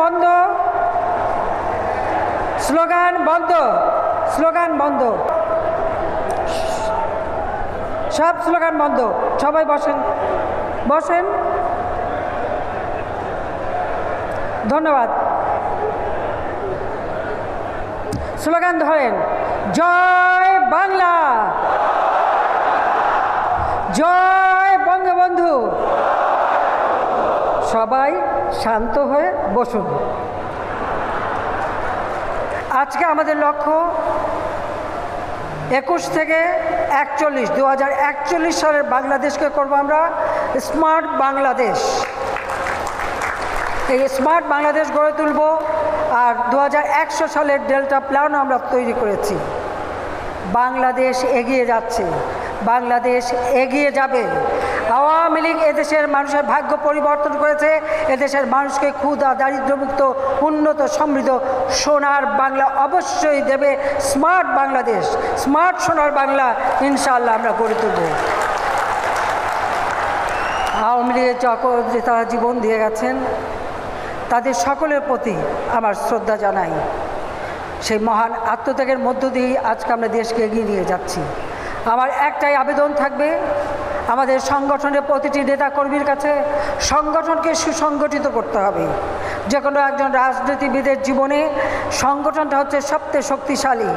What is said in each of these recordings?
বন্ধ, স্লোগান বন্ধ, স্লোগান বন্ধ, সব স্লোগান বন্ধ। সবাই বসেন, বসেন। ধন্যবাদ। স্লোগান ধরেন, জয় বাংলা, জয় বঙ্গবন্ধু। সবাই শান্ত হয়ে বসুন। আজকে আমাদের লক্ষ্য 21 থেকে 41, 2041 সালের বাংলাদেশকে করব আমরা স্মার্ট বাংলাদেশ। এই স্মার্ট বাংলাদেশ গড়ে তুলব। আর 2100 সালের ডেল্টা প্ল্যানও আমরা তৈরি করেছি। বাংলাদেশ এগিয়ে যাচ্ছে, বাংলাদেশ এগিয়ে যাবে। আওয়ামী লীগ এদেশের মানুষের ভাগ্য পরিবর্তন করেছে। এদেশের মানুষকে ক্ষুধা, দারিদ্র্যমুক্ত, উন্নত, সমৃদ্ধ সোনার বাংলা অবশ্যই দেবে স্মার্ট বাংলাদেশ। স্মার্ট সোনার বাংলা ইনশাআল্লাহ আমরা গড়ে তুলব। আওয়ামী লীগের যে তারা জীবন দিয়ে গেছেন, তাদের সকলের প্রতি আমার শ্রদ্ধা জানাই। সেই মহান আত্মত্যাগের মধ্য দিয়েই আজকে আমরা দেশকে এগিয়ে নিয়ে যাচ্ছি। আমার একটাই আবেদন থাকবে আমাদের সংগঠনের প্রতিটি নেতাকর্মীর কাছে, সংগঠনকে সুসংগঠিত করতে হবে। যে কোনো একজন রাজনীতিবিদের জীবনে সংগঠনটা হচ্ছে সবচেয়ে শক্তিশালী।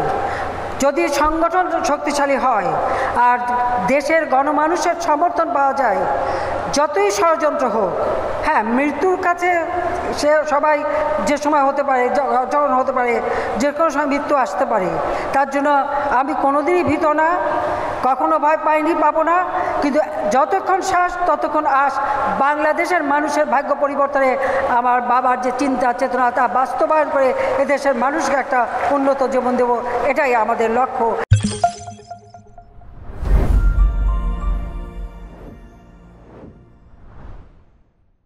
যদি সংগঠন শক্তিশালী হয় আর দেশের গণমানুষের সমর্থন পাওয়া যায়, যতই ষড়যন্ত্র হোক, হ্যাঁ, মৃত্যুর কাছে সে সবাই যে সময় হতে পারে, যখন হতে পারে, যে কোনো সময় মৃত্যু আসতে পারে। তার জন্য আমি কোনোদিনই ভীত না, কখনো ভয় পাইনি, পাবো না। কিন্তু যতক্ষণ শ্বাস ততক্ষণ আস। বাংলাদেশের মানুষের ভাগ্য পরিবর্তনে আমার বাবার যে চিন্তা চেতনা, তা বাস্তবায়ন করে এদেশের মানুষকে একটা উন্নত জীবন দেব, এটাই আমাদের লক্ষ্য।